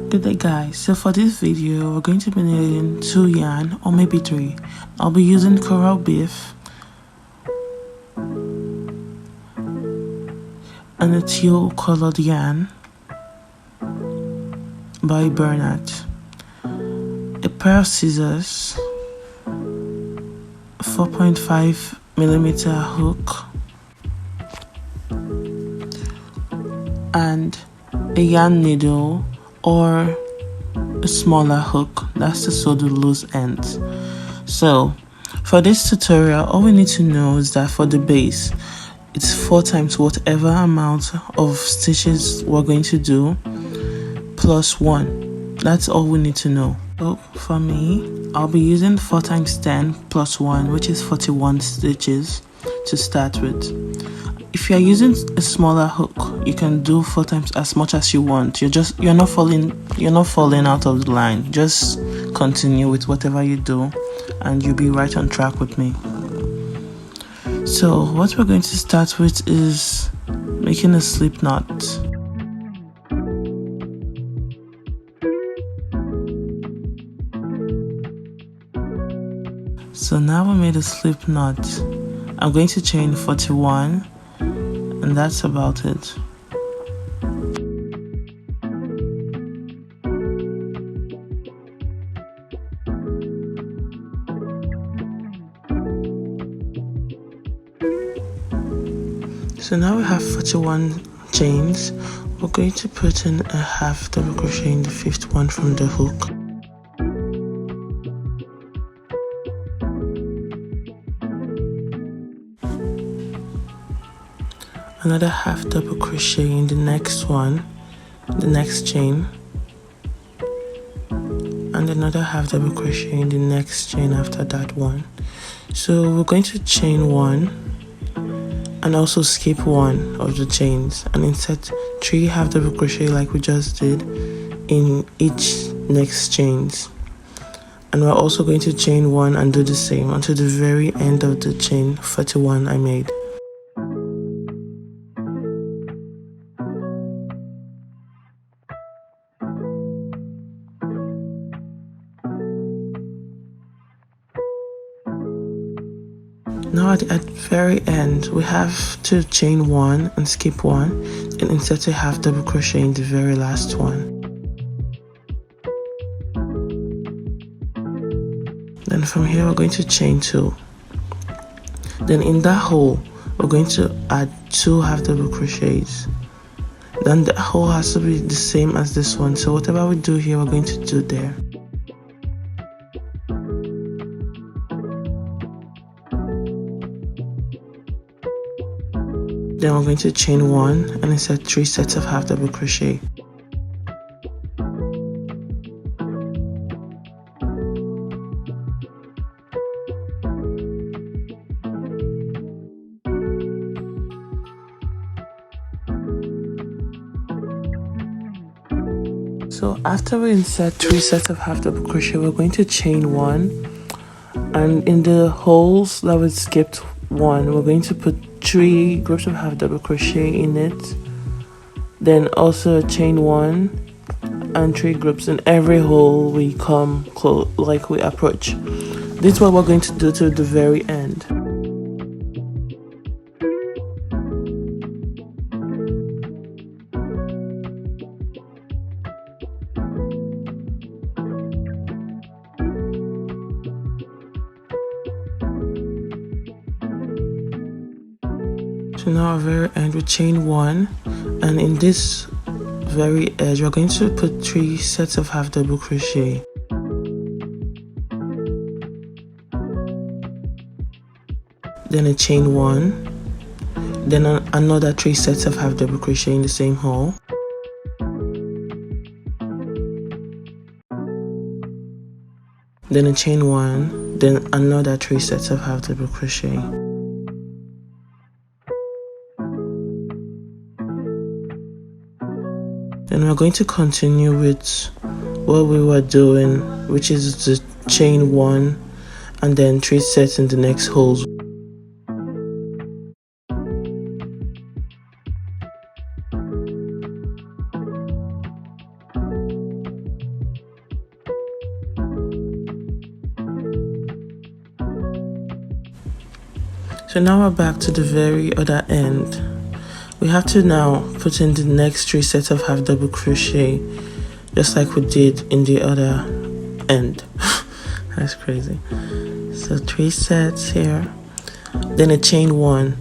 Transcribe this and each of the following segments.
Good day guys, so for this video we're going to be needing 2 yarn or maybe 3. I'll be using coral beef and a teal colored yarn by Bernat, a pair of scissors, 4.5mm hook, and a yarn needle or a smaller hook, that's to sew the loose ends. So for this tutorial, all we need to know is that for the base, it's 4 times whatever amount of stitches we're going to do plus 1. That's all we need to know. So for me, I'll be using 4 times 10 plus 1, which is 41 stitches to start with. If you're using a smaller hook, you can do 4 times as much as you want. You're not falling out of the line. Just continue with whatever you do and you'll be right on track with me. So what we're going to start with is making a slip knot. So now we made a slip knot. I'm going to chain 41. And that's about it. So now we have 41 chains. We're going to put in a half double crochet in the 5th one from the hook. Another half double crochet in the next one, the next chain, and another half double crochet in the next chain after that one. So we're going to chain 1 and also skip 1 of the chains and insert 3 half double crochet like we just did in each next chains. And we're also going to chain 1 and do the same until the very end of the chain 41 I made. Now at the very end, we have to chain 1 and skip 1 and insert a half double crochet in the very last one. Then from here we're going to chain 2. Then in that hole, we're going to add 2 half double crochets. Then the hole has to be the same as this one, so whatever we do here, we're going to do there. Then we're going to chain 1 and insert 3 sets of half double crochet. So after we insert 3 sets of half double crochet, we're going to chain 1, and in the holes that we skipped 1, we're going to put 3 groups of half double crochet in it, then also chain 1 and 3 groups in every hole we come close, like we approach. This is what we're going to do to the very end. So now at the very end we chain 1, and in this very edge we're going to put 3 sets of half double crochet. Then a chain 1, then another 3 sets of half double crochet in the same hole. Then a chain 1, then another 3 sets of half double crochet. Then we're going to continue with what we were doing, which is the chain 1 and then 3 sets in the next holes. So now we're back to the very other end. We have to now put in the next 3 sets of half double crochet, just like we did in the other end. That's crazy. So 3 sets here, then a chain 1.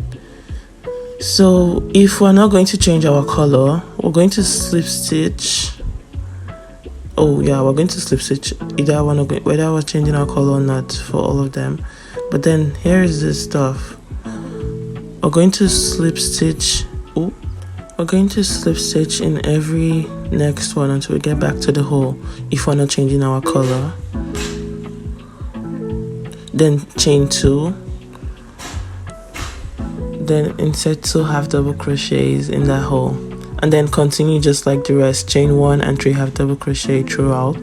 So if we're not going to change our color, we're going to slip stitch. Oh yeah, we're going to slip stitch either whether we're changing our color or not for all of them. But then here is this stuff. We're going to slip stitch. Oh, we're going to slip stitch in every next one until we get back to the hole if we're not changing our color. Then chain 2. Then insert 2 half double crochets in that hole, and then continue just like the rest. Chain 1 and 3 half double crochet throughout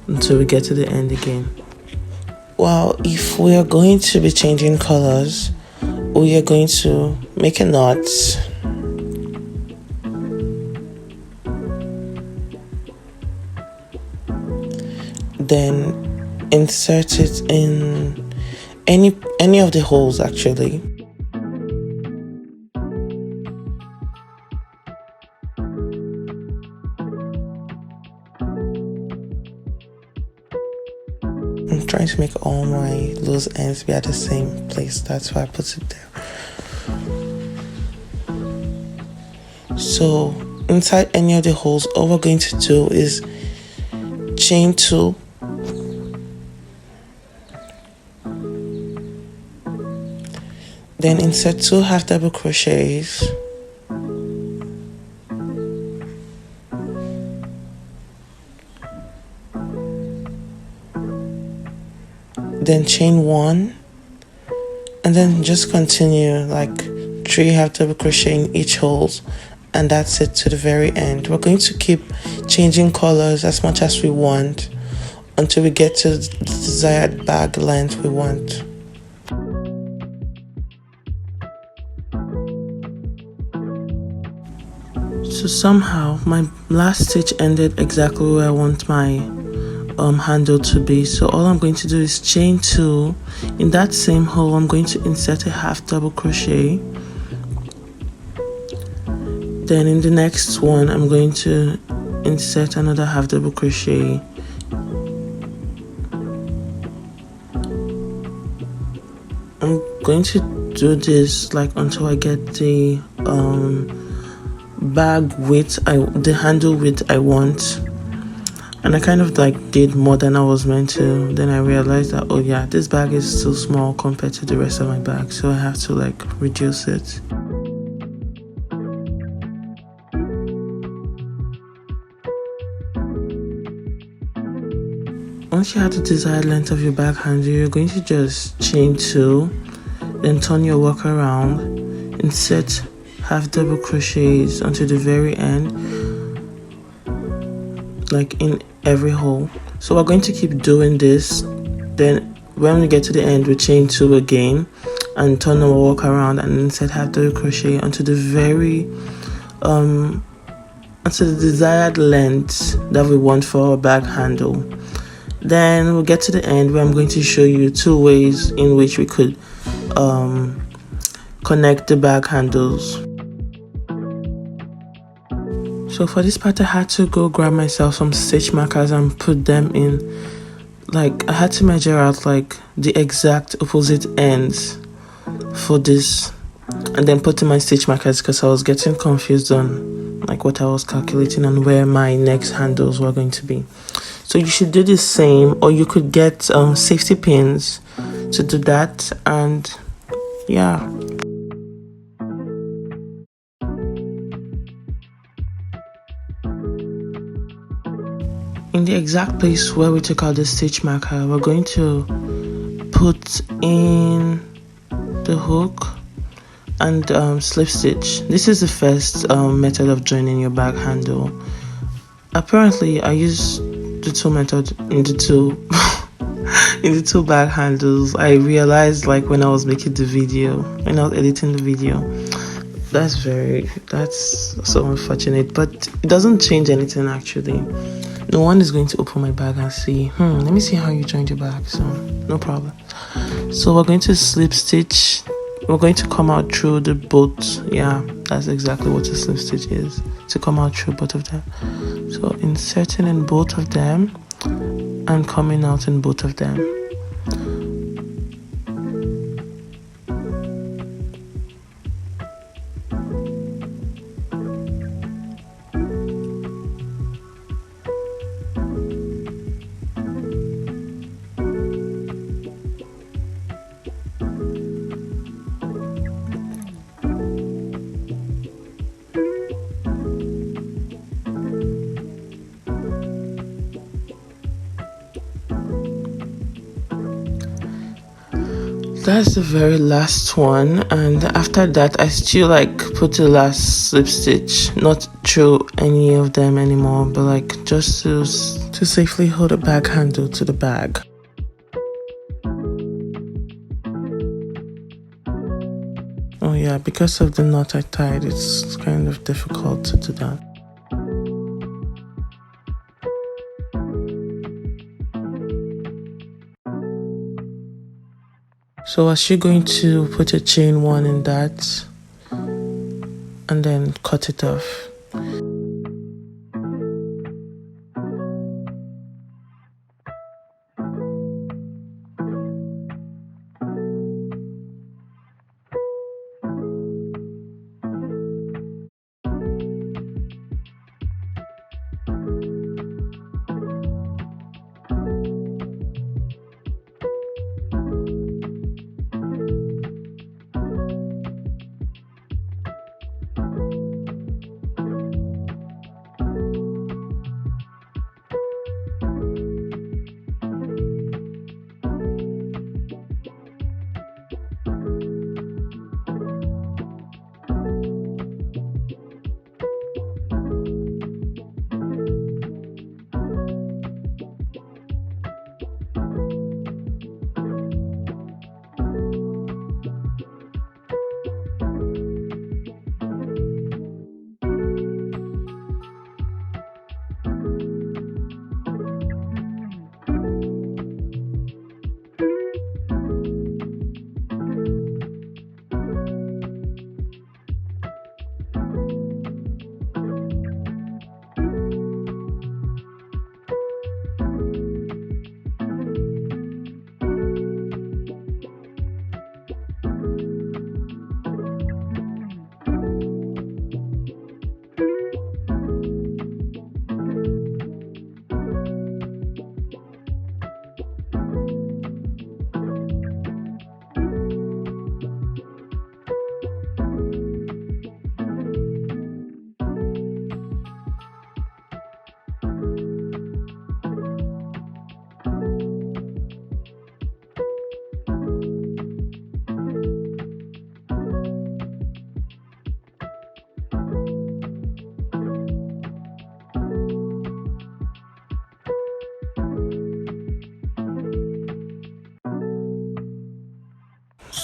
until we get to the end again. Well, if we are going to be changing colors, we are going to make a knot. Then insert it in any of the holes actually. I'm trying to make all my loose ends be at the same place. That's why I put it there. So inside any of the holes, all we're going to do is chain 2, then insert 2 half double crochets, then chain 1, and then just continue like 3 half double crochet in each hole, and that's it to the very end. We're going to keep changing colors as much as we want until we get to the desired bag length we want. So somehow my last stitch ended exactly where I want my handle to be. So all I'm going to do is chain 2. In that same hole, I'm going to insert a half double crochet. Then in the next one, I'm going to insert another half double crochet. I'm going to do this like until I get the bag width, the handle width I want. And I kind of like did more than I was meant to. Then I realized that, oh yeah, this bag is too small compared to the rest of my bag, so I have to like reduce it. Once you have the desired length of your bag handle, you're going to just chain 2, then turn your work around, insert half double crochets until the very end, like in every hole. So we're going to keep doing this. Then when we get to the end, we chain 2 again and turn our work around and insert half double crochet until the very until the desired length that we want for our bag handle. Then we'll get to the end where I'm going to show you 2 ways in which we could connect the bag handles. So for this part, I had to go grab myself some stitch markers and put them in. Like I had to measure out like the exact opposite ends for this, and then put in my stitch markers because I was getting confused on like what I was calculating and where my next handles were going to be. So you should do the same, or you could get safety pins to do that. And yeah. In the exact place where we took out the stitch marker, we're going to put in the hook and slip stitch. This is the first method of joining your bag handle. Apparently I use the 2 method in the 2 in the 2 bag handles. I realized like when I was making the video, when I was editing the video. That's so unfortunate, but it doesn't change anything actually. No one is going to open my bag and see, let me see how you joined your bag, so no problem. So we're going to slip stitch we're going to come out through the both. Yeah, that's exactly what a slip stitch is, to come out through both of them. So inserting in both of them and coming out in both of them. That's the very last one, and after that I still like put the last slip stitch, not through any of them anymore, but like just to safely hold the bag handle to the bag. Oh yeah, because of the knot I tied, it's kind of difficult to do that. So as you're going to put a chain one in that and then cut it off.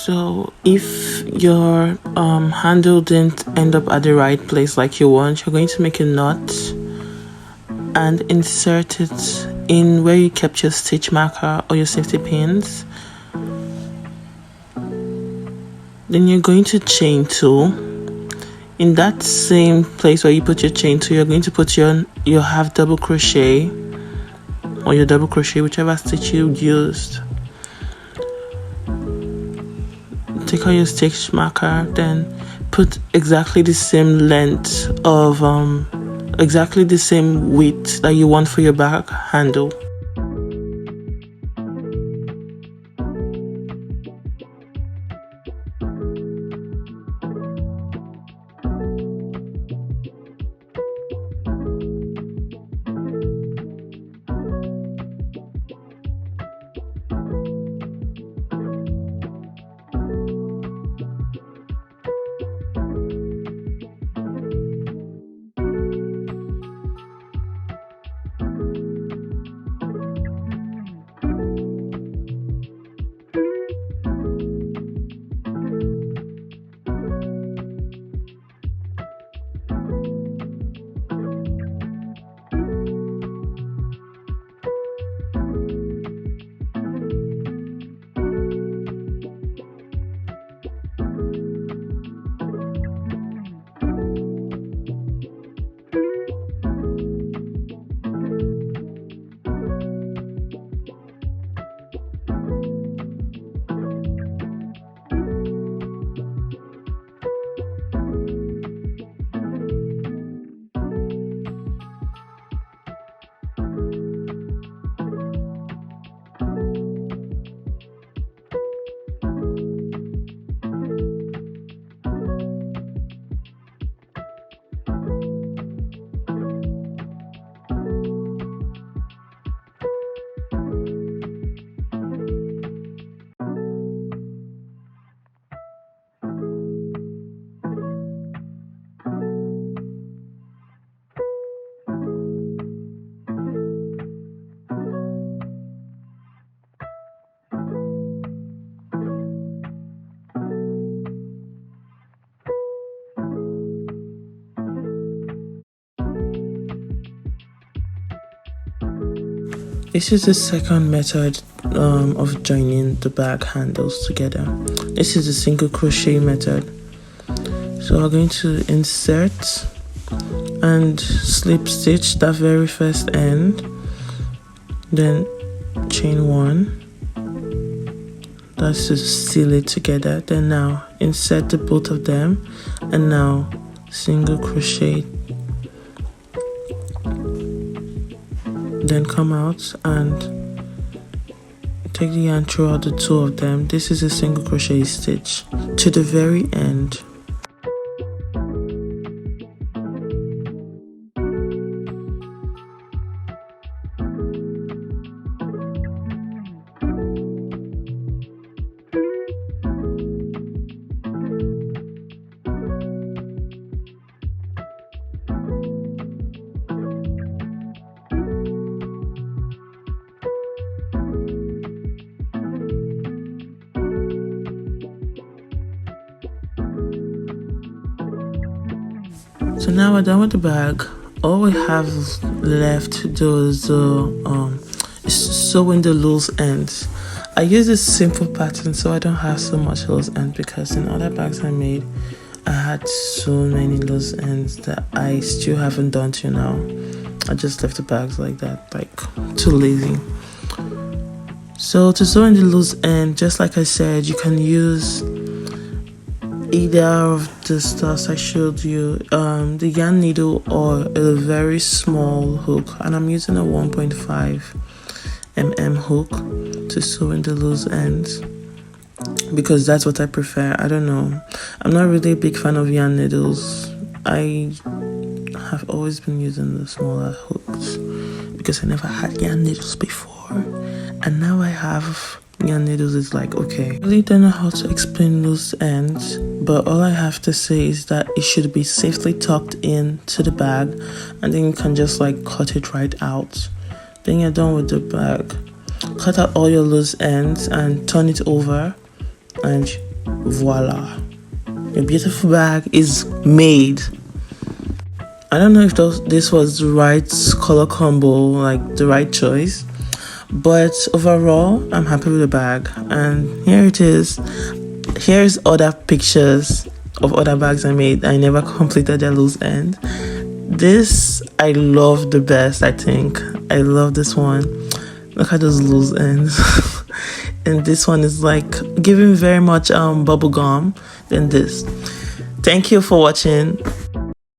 So if your handle didn't end up at the right place like you want, you're going to make a knot and insert it in where you kept your stitch marker or your safety pins. Then you're going to chain two. In that same place where you put your chain two, you're going to put your half double crochet or your double crochet, whichever stitch you used. Take out your stitch marker, then put exactly the same length of exactly the same width that you want for your bag handle. This is the second method of joining the bag handles together. This is the single crochet method. So we're going to insert and slip stitch that very first end, then chain 1. That's to seal it together. Then now insert the both of them, and now single crochet. Then come out and take the yarn throughout the two of them. This is a single crochet stitch to the very end. So now we're done with the bag. All we have left to do is sewing the loose ends. I use a simple pattern so I don't have so much loose ends, because in other bags I made, I had so many loose ends that I still haven't done till now. I just left the bags like that, like too lazy. So to sew in the loose end, just like I said, you can use either of the stuffs I showed you, the yarn needle or a very small hook, and I'm using a 1.5 mm hook to sew in the loose ends because that's what I prefer. I don't know, I'm not really a big fan of yarn needles. I have always been using the smaller hooks because I never had yarn needles before, and now I have yarn needles. Is like, okay, I really don't know how to explain loose ends, but all I have to say is that it should be safely tucked in to the bag, and then you can just like cut it right out. Then you're done with the bag. Cut out all your loose ends and turn it over, and voila, your beautiful bag is made. I don't know if this was the right color combo, like the right choice, but overall I'm happy with the bag. And here it is. Here's other pictures of other bags I made. I never completed their loose end. This I love the best. I think I love this one. Look at those loose ends. And this one is like giving very much bubble gum than this. Thank you for watching.